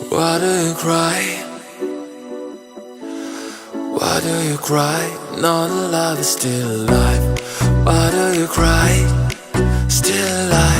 Why do you cry? Why do you cry? Know the love is still alive. Why do you cry? Still alive.